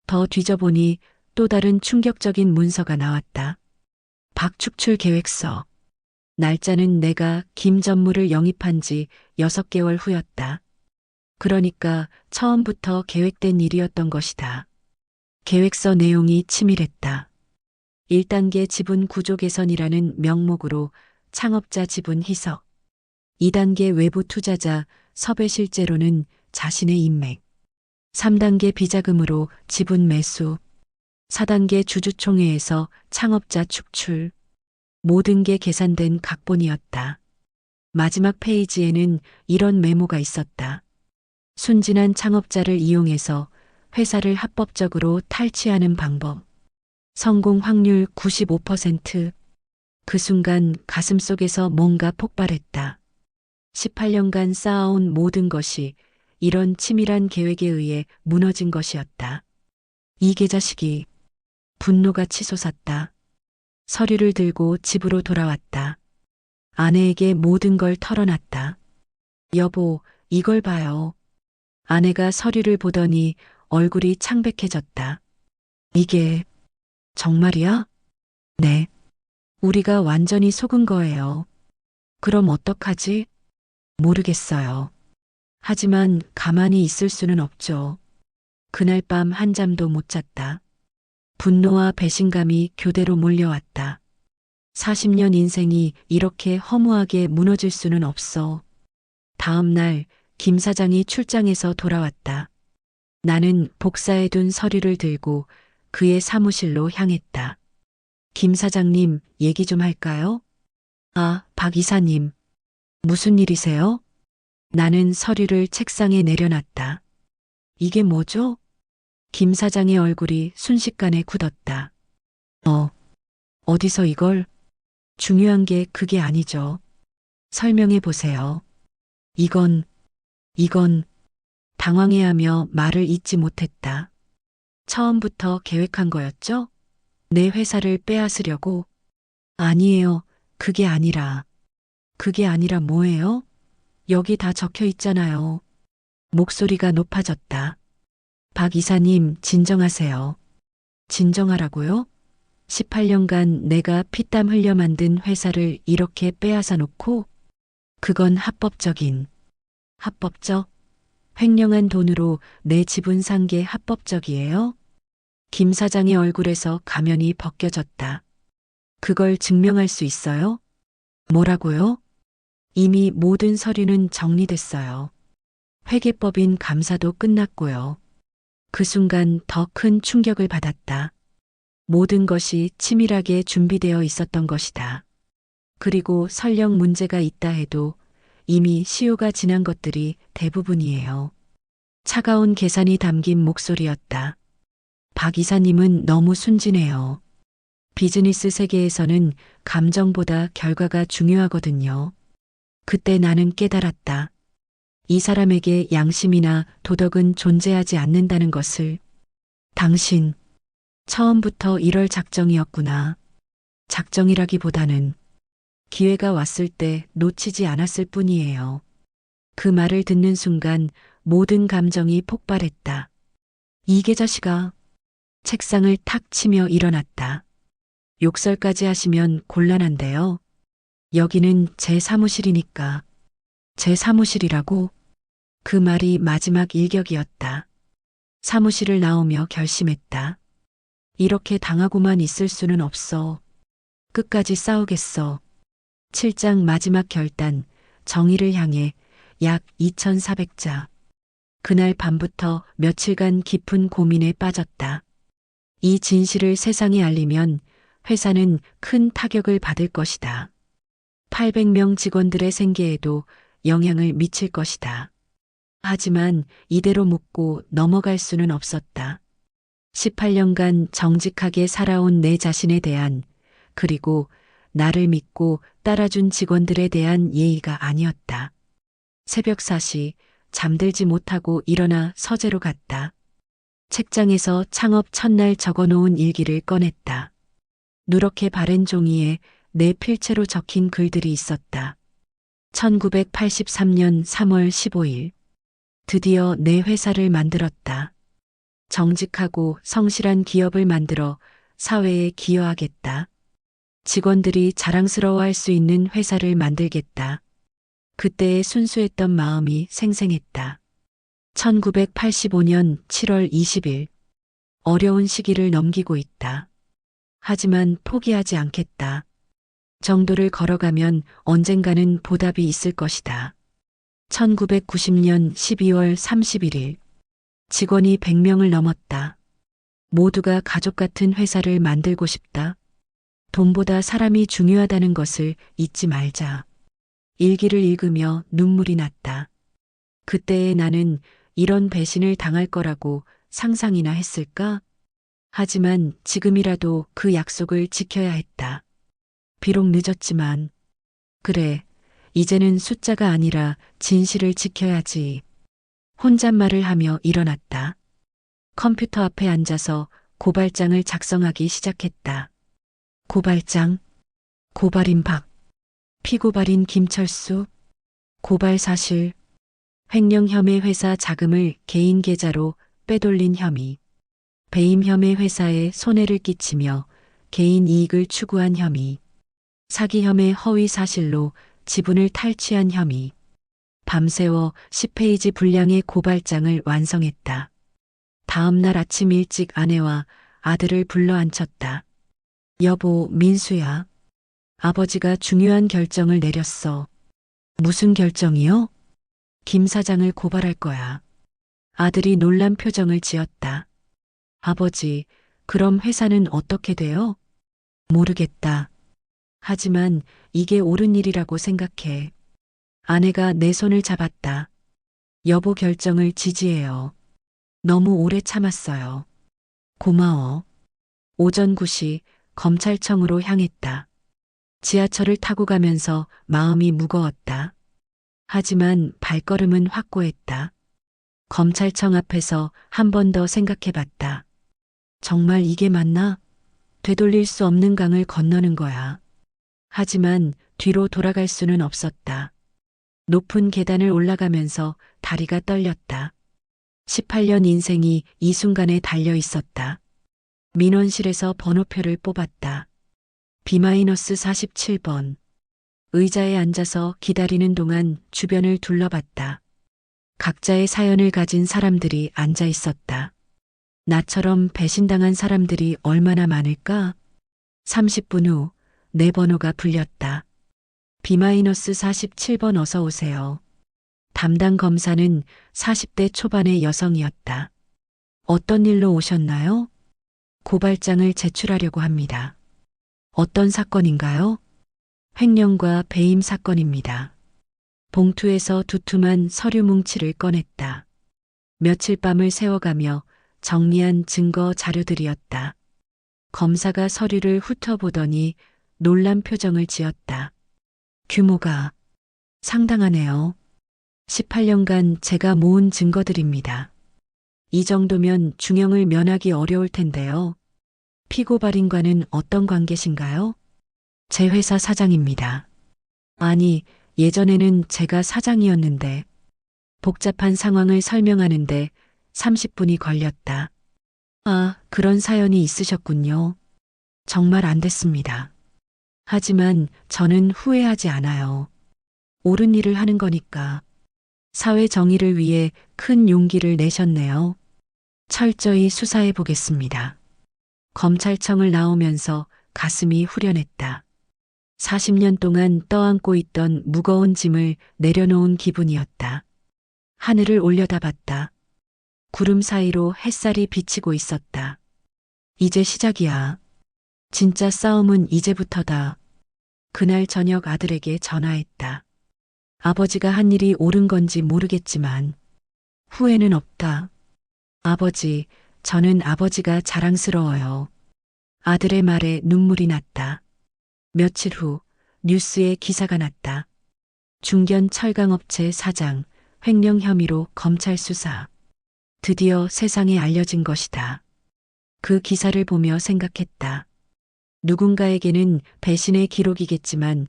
더 뒤져보니 또 다른 충격적인 문서가 나왔다. 박축출 계획서. 날짜는 내가 김 전무를 영입한 지 6개월 후였다. 그러니까 처음부터 계획된 일이었던 것이다. 계획서 내용이 치밀했다. 1단계 지분 구조 개선이라는 명목으로 창업자 지분 희석, 2단계 외부 투자자 섭외 실제로는 자신의 인맥, 3단계 비자금으로 지분 매수, 4단계 주주총회에서 창업자 축출, 모든 게 계산된 각본이었다. 마지막 페이지에는 이런 메모가 있었다. 순진한 창업자를 이용해서 회사를 합법적으로 탈취하는 방법. 성공 확률 95%. 그 순간 가슴속에서 뭔가 폭발했다. 18년간 쌓아온 모든 것이 이런 치밀한 계획에 의해 무너진 것이었다. 이 계자식이 분노가 치솟았다. 서류를 들고 집으로 돌아왔다. 아내에게 모든 걸 털어놨다. 여보, 이걸 봐요. 아내가 서류를 보더니 얼굴이 창백해졌다. 이게 정말이야? 네. 우리가 완전히 속은 거예요. 그럼 어떡하지? 모르겠어요. 하지만 가만히 있을 수는 없죠. 그날 밤 한잠도 못 잤다. 분노와 배신감이 교대로 몰려왔다. 40년 인생이 이렇게 허무하게 무너질 수는 없어. 다음 날 김 사장이 출장에서 돌아왔다. 나는 복사해둔 서류를 들고 그의 사무실로 향했다. 김 사장님, 얘기 좀 할까요? 아, 박 이사님. 무슨 일이세요? 나는 서류를 책상에 내려놨다. 이게 뭐죠? 김 사장의 얼굴이 순식간에 굳었다. 어디서 이걸? 중요한 게 그게 아니죠. 설명해 보세요. 이건 당황해하며 말을 잇지 못했다. 처음부터 계획한 거였죠? 내 회사를 빼앗으려고? 아니에요. 그게 아니라. 그게 아니라 뭐예요? 여기 다 적혀 있잖아요. 목소리가 높아졌다. 박 이사님, 진정하세요. 진정하라고요? 18년간 내가 피땀 흘려 만든 회사를 이렇게 빼앗아 놓고? 그건 합법적? 횡령한 돈으로 내 지분 산 게 합법적이에요? 김 사장의 얼굴에서 가면이 벗겨졌다. 그걸 증명할 수 있어요? 뭐라고요? 이미 모든 서류는 정리됐어요. 회계법인 감사도 끝났고요. 그 순간 더 큰 충격을 받았다. 모든 것이 치밀하게 준비되어 있었던 것이다. 그리고 설령 문제가 있다 해도 이미 시효가 지난 것들이 대부분이에요. 차가운 계산이 담긴 목소리였다. 박 이사님은 너무 순진해요. 비즈니스 세계에서는 감정보다 결과가 중요하거든요. 그때 나는 깨달았다. 이 사람에게 양심이나 도덕은 존재하지 않는다는 것을. 당신, 처음부터 이럴 작정이었구나. 작정이라기보다는 기회가 왔을 때 놓치지 않았을 뿐이에요. 그 말을 듣는 순간 모든 감정이 폭발했다. 이 계자식아. 책상을 탁 치며 일어났다. 욕설까지 하시면 곤란한데요. 여기는 제 사무실이니까. 제 사무실이라고? 그 말이 마지막 일격이었다. 사무실을 나오며 결심했다. 이렇게 당하고만 있을 수는 없어. 끝까지 싸우겠어. 7장 마지막 결단, 정의를 향해 약 2400자. 그날 밤부터 며칠간 깊은 고민에 빠졌다. 이 진실을 세상에 알리면 회사는 큰 타격을 받을 것이다. 800명 직원들의 생계에도 영향을 미칠 것이다. 하지만 이대로 묻고 넘어갈 수는 없었다. 18년간 정직하게 살아온 내 자신에 대한, 그리고 나를 믿고 따라준 직원들에 대한 예의가 아니었다. 새벽 4시 잠들지 못하고 일어나 서재로 갔다. 책장에서 창업 첫날 적어놓은 일기를 꺼냈다. 누렇게 바랜 종이에 내 필체로 적힌 글들이 있었다. 1983년 3월 15일. 드디어 내 회사를 만들었다. 정직하고 성실한 기업을 만들어 사회에 기여하겠다. 직원들이 자랑스러워할 수 있는 회사를 만들겠다. 그때의 순수했던 마음이 생생했다. 1985년 7월 20일. 어려운 시기를 넘기고 있다. 하지만 포기하지 않겠다. 정도를 걸어가면 언젠가는 보답이 있을 것이다. 1990년 12월 31일. 직원이 100명을 넘었다. 모두가 가족 같은 회사를 만들고 싶다. 돈보다 사람이 중요하다는 것을 잊지 말자. 일기를 읽으며 눈물이 났다. 그때의 나는 이런 배신을 당할 거라고 상상이나 했을까? 하지만 지금이라도 그 약속을 지켜야 했다. 비록 늦었지만, 그래, 이제는 숫자가 아니라 진실을 지켜야지. 혼잣말을 하며 일어났다. 컴퓨터 앞에 앉아서 고발장을 작성하기 시작했다. 고발장, 고발인 박, 피고발인 김철수, 고발 사실, 횡령 혐의 회사 자금을 개인 계좌로 빼돌린 혐의, 배임 혐의 회사에 손해를 끼치며 개인 이익을 추구한 혐의, 사기 혐의 허위 사실로 지분을 탈취한 혐의. 밤새워 10페이지 분량의 고발장을 완성했다. 다음 날 아침 일찍 아내와 아들을 불러 앉혔다. 여보, 민수야. 아버지가 중요한 결정을 내렸어. 무슨 결정이요? 김 사장을 고발할 거야. 아들이 놀란 표정을 지었다. 아버지, 그럼 회사는 어떻게 돼요? 모르겠다. 하지만 이게 옳은 일이라고 생각해. 아내가 내 손을 잡았다. 여보 결정을 지지해요. 너무 오래 참았어요. 고마워. 오전 9시 검찰청으로 향했다. 지하철을 타고 가면서 마음이 무거웠다. 하지만 발걸음은 확고했다. 검찰청 앞에서 한 번 더 생각해 봤다. 정말 이게 맞나? 되돌릴 수 없는 강을 건너는 거야. 하지만 뒤로 돌아갈 수는 없었다. 높은 계단을 올라가면서 다리가 떨렸다. 18년 인생이 이 순간에 달려 있었다. 민원실에서 번호표를 뽑았다. B-47번. 의자에 앉아서 기다리는 동안 주변을 둘러봤다. 각자의 사연을 가진 사람들이 앉아 있었다. 나처럼 배신당한 사람들이 얼마나 많을까? 30분 후 내 번호가 불렸다. B-47번 어서 오세요. 담당 검사는 40대 초반의 여성이었다. 어떤 일로 오셨나요? 고발장을 제출하려고 합니다. 어떤 사건인가요? 횡령과 배임 사건입니다. 봉투에서 두툼한 서류 뭉치를 꺼냈다. 며칠 밤을 새워가며 정리한 증거 자료들이었다. 검사가 서류를 훑어보더니 놀란 표정을 지었다. 규모가 상당하네요. 18년간 제가 모은 증거들입니다. 이 정도면 중형을 면하기 어려울 텐데요. 피고 발인과는 어떤 관계신가요? 제 회사 사장입니다. 아니, 예전에는 제가 사장이었는데 복잡한 상황을 설명하는데 30분이 걸렸다. 아, 그런 사연이 있으셨군요. 정말 안 됐습니다. 하지만 저는 후회하지 않아요. 옳은 일을 하는 거니까. 사회 정의를 위해 큰 용기를 내셨네요. 철저히 수사해 보겠습니다. 검찰청을 나오면서 가슴이 후련했다. 40년 동안 떠안고 있던 무거운 짐을 내려놓은 기분이었다. 하늘을 올려다봤다. 구름 사이로 햇살이 비치고 있었다. 이제 시작이야. 진짜 싸움은 이제부터다. 그날 저녁 아들에게 전화했다. 아버지가 한 일이 옳은 건지 모르겠지만 후회는 없다. 아버지, 저는 아버지가 자랑스러워요. 아들의 말에 눈물이 났다. 며칠 후 뉴스에 기사가 났다. 중견 철강업체 사장 횡령 혐의로 검찰 수사. 드디어 세상에 알려진 것이다. 그 기사를 보며 생각했다. 누군가에게는 배신의 기록이겠지만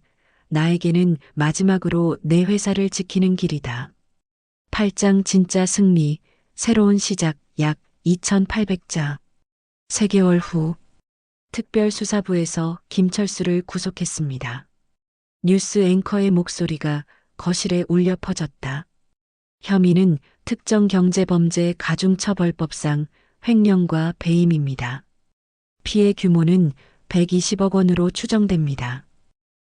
나에게는 마지막으로 내 회사를 지키는 길이다. 8장 진짜 승리, 새로운 시작 약 2800자. 3개월 후 특별수사부에서 김철수를 구속했습니다. 뉴스 앵커의 목소리가 거실에 울려 퍼졌다. 혐의는 특정경제범죄 가중처벌법상 횡령과 배임입니다. 피해 규모는 120억 원으로 추정됩니다.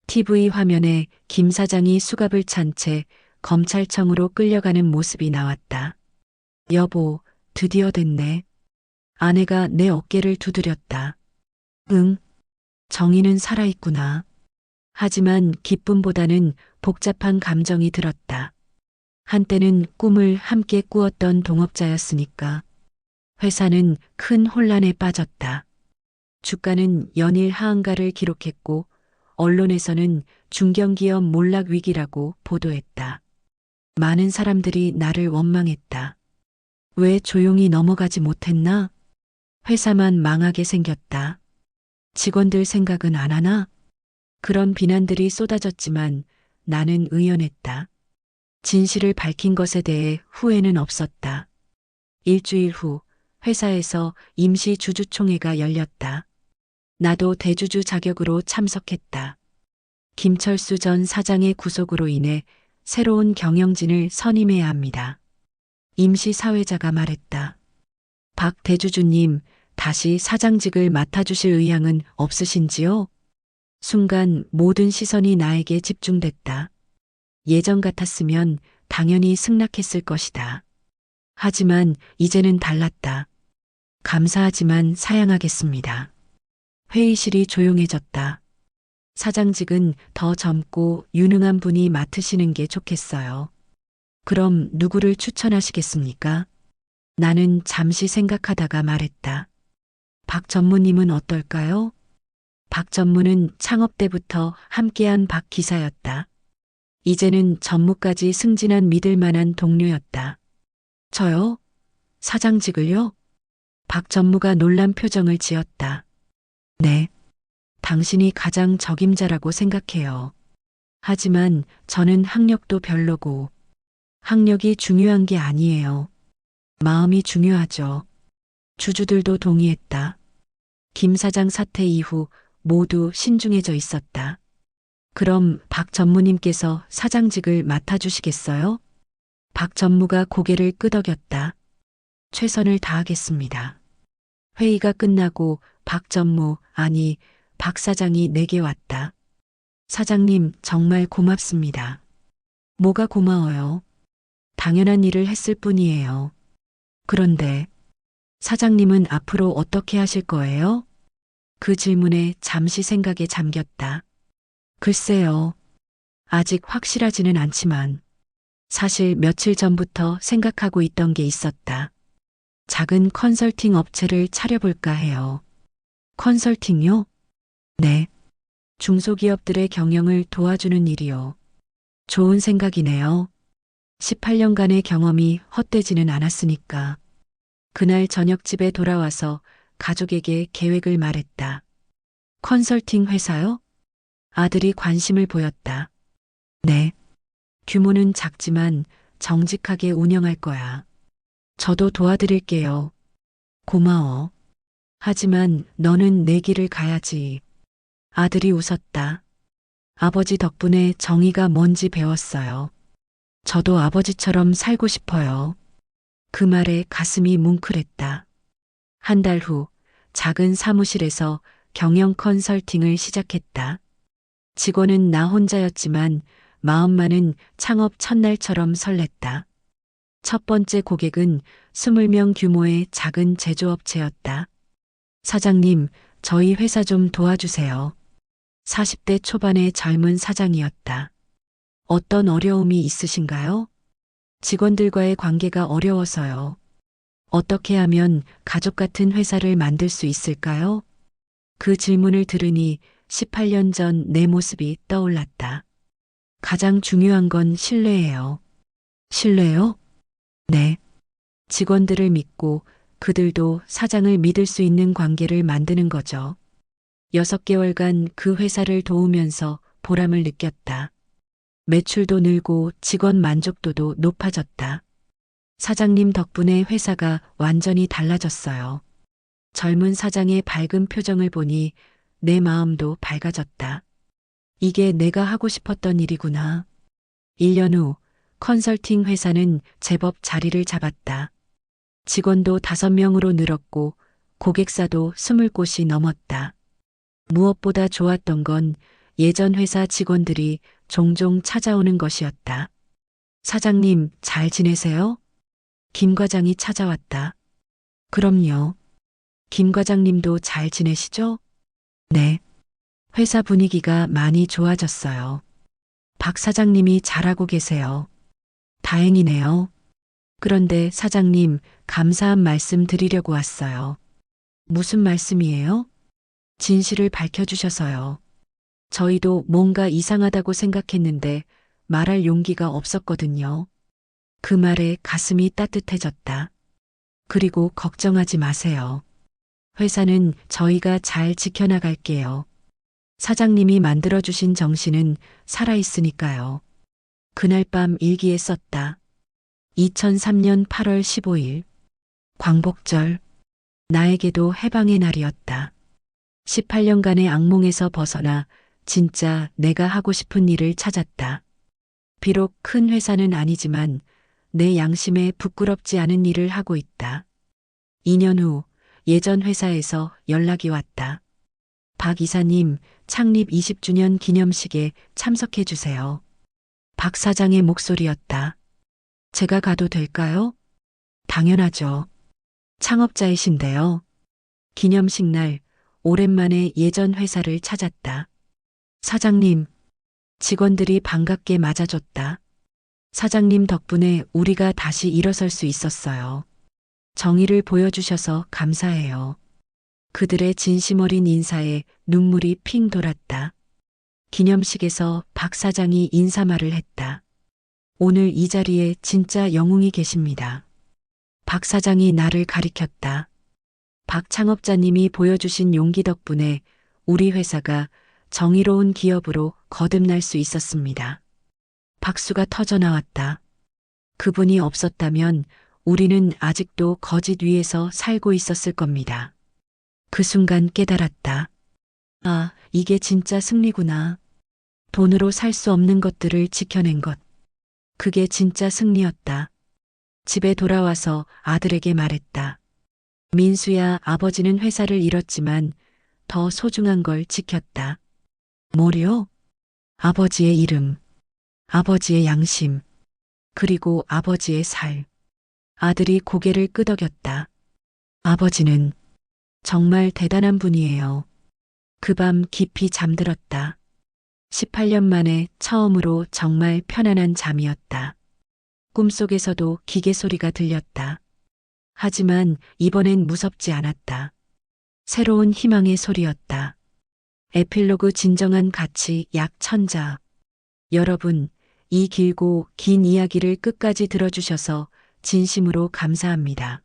TV 화면에 김 사장이 수갑을 찬 채 검찰청으로 끌려가는 모습이 나왔다. 여보, 드디어 됐네. 아내가 내 어깨를 두드렸다. 응, 정의는 살아있구나. 하지만 기쁨보다는 복잡한 감정이 들었다. 한때는 꿈을 함께 꾸었던 동업자였으니까. 회사는 큰 혼란에 빠졌다. 주가는 연일 하한가를 기록했고 언론에서는 중견기업 몰락 위기라고 보도했다. 많은 사람들이 나를 원망했다. 왜 조용히 넘어가지 못했나? 회사만 망하게 생겼다. 직원들 생각은 안 하나? 그런 비난들이 쏟아졌지만 나는 의연했다. 진실을 밝힌 것에 대해 후회는 없었다. 일주일 후 회사에서 임시 주주총회가 열렸다. 나도 대주주 자격으로 참석했다. 김철수 전 사장의 구속으로 인해 새로운 경영진을 선임해야 합니다. 임시 사회자가 말했다. 박 대주주님, 다시 사장직을 맡아주실 의향은 없으신지요? 순간 모든 시선이 나에게 집중됐다. 예전 같았으면 당연히 승낙했을 것이다. 하지만 이제는 달랐다. 감사하지만 사양하겠습니다. 회의실이 조용해졌다. 사장직은 더 젊고 유능한 분이 맡으시는 게 좋겠어요. 그럼 누구를 추천하시겠습니까? 나는 잠시 생각하다가 말했다. 박 전무님은 어떨까요? 박 전무는 창업 때부터 함께한 박 기사였다. 이제는 전무까지 승진한 믿을 만한 동료였다. 저요? 사장직을요? 박 전무가 놀란 표정을 지었다. 네. 당신이 가장 적임자라고 생각해요. 하지만 저는 학력도 별로고 학력이 중요한 게 아니에요. 마음이 중요하죠. 주주들도 동의했다. 김 사장 사태 이후 모두 신중해져 있었다. 그럼 박 전무님께서 사장직을 맡아주시겠어요? 박 전무가 고개를 끄덕였다. 최선을 다하겠습니다. 회의가 끝나고 박 전무, 아니, 박 사장이 내게 왔다. 사장님, 정말 고맙습니다. 뭐가 고마워요? 당연한 일을 했을 뿐이에요. 그런데 사장님은 앞으로 어떻게 하실 거예요? 그 질문에 잠시 생각에 잠겼다. 글쎄요. 아직 확실하지는 않지만 사실 며칠 전부터 생각하고 있던 게 있었다. 작은 컨설팅 업체를 차려볼까 해요. 컨설팅요? 네. 중소기업들의 경영을 도와주는 일이요. 좋은 생각이네요. 18년간의 경험이 헛되지는 않았으니까. 그날 저녁 집에 돌아와서 가족에게 계획을 말했다. 컨설팅 회사요? 아들이 관심을 보였다. 네. 규모는 작지만 정직하게 운영할 거야. 저도 도와드릴게요. 고마워. 하지만 너는 내 길을 가야지. 아들이 웃었다. 아버지 덕분에 정의가 뭔지 배웠어요. 저도 아버지처럼 살고 싶어요. 그 말에 가슴이 뭉클했다. 한 달 후 작은 사무실에서 경영 컨설팅을 시작했다. 직원은 나 혼자였지만 마음만은 창업 첫날처럼 설렜다. 첫 번째 고객은 20명 규모의 작은 제조업체였다. 사장님, 저희 회사 좀 도와주세요. 40대 초반의 젊은 사장이었다. 어떤 어려움이 있으신가요? 직원들과의 관계가 어려워서요. 어떻게 하면 가족 같은 회사를 만들 수 있을까요? 그 질문을 들으니 18년 전 내 모습이 떠올랐다. 가장 중요한 건 신뢰예요. 신뢰요? 네. 직원들을 믿고 그들도 사장을 믿을 수 있는 관계를 만드는 거죠. 6개월간 그 회사를 도우면서 보람을 느꼈다. 매출도 늘고 직원 만족도도 높아졌다. 사장님 덕분에 회사가 완전히 달라졌어요. 젊은 사장의 밝은 표정을 보니 내 마음도 밝아졌다. 이게 내가 하고 싶었던 일이구나. 1년 후 컨설팅 회사는 제법 자리를 잡았다. 직원도 5명으로 늘었고 고객사도 20곳이 넘었다. 무엇보다 좋았던 건 예전 회사 직원들이 종종 찾아오는 것이었다. 사장님, 잘 지내세요? 김 과장이 찾아왔다. 그럼요. 김 과장님도 잘 지내시죠? 네. 회사 분위기가 많이 좋아졌어요. 박 사장님이 잘하고 계세요. 다행이네요. 그런데 사장님, 감사한 말씀 드리려고 왔어요. 무슨 말씀이에요? 진실을 밝혀주셔서요. 저희도 뭔가 이상하다고 생각했는데 말할 용기가 없었거든요. 그 말에 가슴이 따뜻해졌다. 그리고 걱정하지 마세요. 회사는 저희가 잘 지켜나갈게요. 사장님이 만들어주신 정신은 살아있으니까요. 그날 밤 일기에 썼다. 2003년 8월 15일. 광복절. 나에게도 해방의 날이었다. 18년간의 악몽에서 벗어나 진짜 내가 하고 싶은 일을 찾았다. 비록 큰 회사는 아니지만 내 양심에 부끄럽지 않은 일을 하고 있다. 2년 후 예전 회사에서 연락이 왔다. 박 이사님, 창립 20주년 기념식에 참석해 주세요. 박 사장의 목소리였다. 제가 가도 될까요? 당연하죠. 창업자이신데요. 기념식 날 오랜만에 예전 회사를 찾았다. 사장님, 직원들이 반갑게 맞아줬다. 사장님 덕분에 우리가 다시 일어설 수 있었어요. 정의를 보여주셔서 감사해요. 그들의 진심 어린 인사에 눈물이 핑 돌았다. 기념식에서 박 사장이 인사말을 했다. 오늘 이 자리에 진짜 영웅이 계십니다. 박 사장이 나를 가리켰다. 박 창업자님이 보여주신 용기 덕분에 우리 회사가 정의로운 기업으로 거듭날 수 있었습니다. 박수가 터져 나왔다. 그분이 없었다면 우리는 아직도 거짓 위에서 살고 있었을 겁니다. 그 순간 깨달았다. 아, 이게 진짜 승리구나. 돈으로 살 수 없는 것들을 지켜낸 것. 그게 진짜 승리였다. 집에 돌아와서 아들에게 말했다. 민수야, 아버지는 회사를 잃었지만 더 소중한 걸 지켰다. 뭐요? 아버지의 이름, 아버지의 양심, 그리고 아버지의 살. 아들이 고개를 끄덕였다. 아버지는 정말 대단한 분이에요. 그 밤 깊이 잠들었다. 18년 만에 처음으로 정말 편안한 잠이었다. 꿈속에서도 기계 소리가 들렸다. 하지만 이번엔 무섭지 않았다. 새로운 희망의 소리였다. 에필로그 진정한 가치 약 1000자. 여러분, 이 길고 긴 이야기를 끝까지 들어주셔서 진심으로 감사합니다.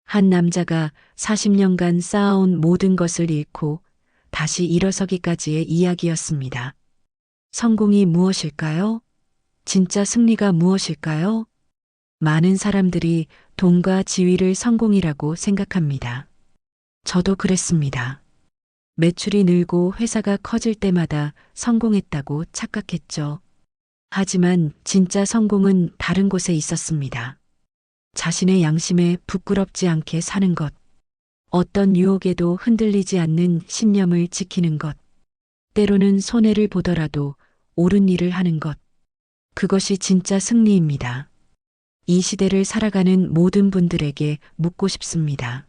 한 남자가 40년간 쌓아온 모든 것을 잃고 다시 일어서기까지의 이야기였습니다. 성공이 무엇일까요? 진짜 승리가 무엇일까요? 많은 사람들이 돈과 지위를 성공이라고 생각합니다. 저도 그랬습니다. 매출이 늘고 회사가 커질 때마다 성공했다고 착각했죠. 하지만 진짜 성공은 다른 곳에 있었습니다. 자신의 양심에 부끄럽지 않게 사는 것. 어떤 유혹에도 흔들리지 않는 신념을 지키는 것. 때로는 손해를 보더라도 옳은 일을 하는 것. 그것이 진짜 승리입니다. 이 시대를 살아가는 모든 분들에게 묻고 싶습니다.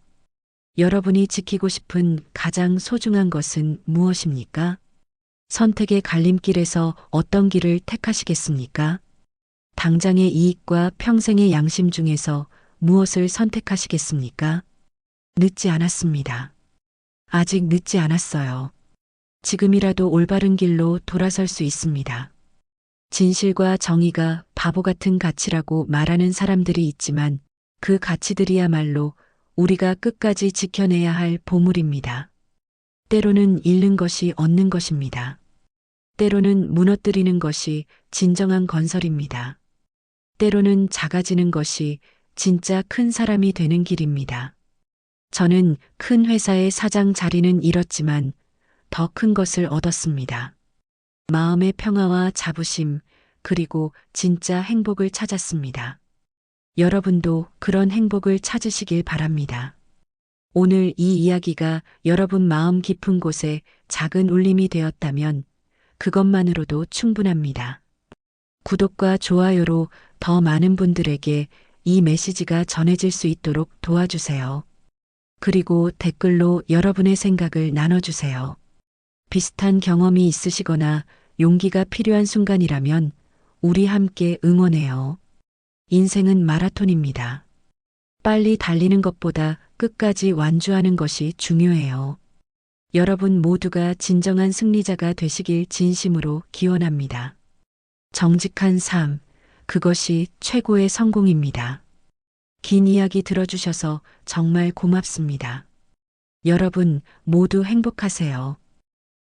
여러분이 지키고 싶은 가장 소중한 것은 무엇입니까? 선택의 갈림길에서 어떤 길을 택하시겠습니까? 당장의 이익과 평생의 양심 중에서 무엇을 선택하시겠습니까? 늦지 않았습니다. 아직 늦지 않았어요. 지금이라도 올바른 길로 돌아설 수 있습니다. 진실과 정의가 바보 같은 가치라고 말하는 사람들이 있지만 그 가치들이야말로 우리가 끝까지 지켜내야 할 보물입니다. 때로는 잃는 것이 얻는 것입니다. 때로는 무너뜨리는 것이 진정한 건설입니다. 때로는 작아지는 것이 진짜 큰 사람이 되는 길입니다. 저는 큰 회사의 사장 자리는 잃었지만 더 큰 것을 얻었습니다. 마음의 평화와 자부심, 그리고 진짜 행복을 찾았습니다. 여러분도 그런 행복을 찾으시길 바랍니다. 오늘 이 이야기가 여러분 마음 깊은 곳에 작은 울림이 되었다면 그것만으로도 충분합니다. 구독과 좋아요로 더 많은 분들에게 이 메시지가 전해질 수 있도록 도와주세요. 그리고 댓글로 여러분의 생각을 나눠주세요. 비슷한 경험이 있으시거나 용기가 필요한 순간이라면 우리 함께 응원해요. 인생은 마라톤입니다. 빨리 달리는 것보다 끝까지 완주하는 것이 중요해요. 여러분 모두가 진정한 승리자가 되시길 진심으로 기원합니다. 정직한 삶, 그것이 최고의 성공입니다. 긴 이야기 들어주셔서 정말 고맙습니다. 여러분 모두 행복하세요.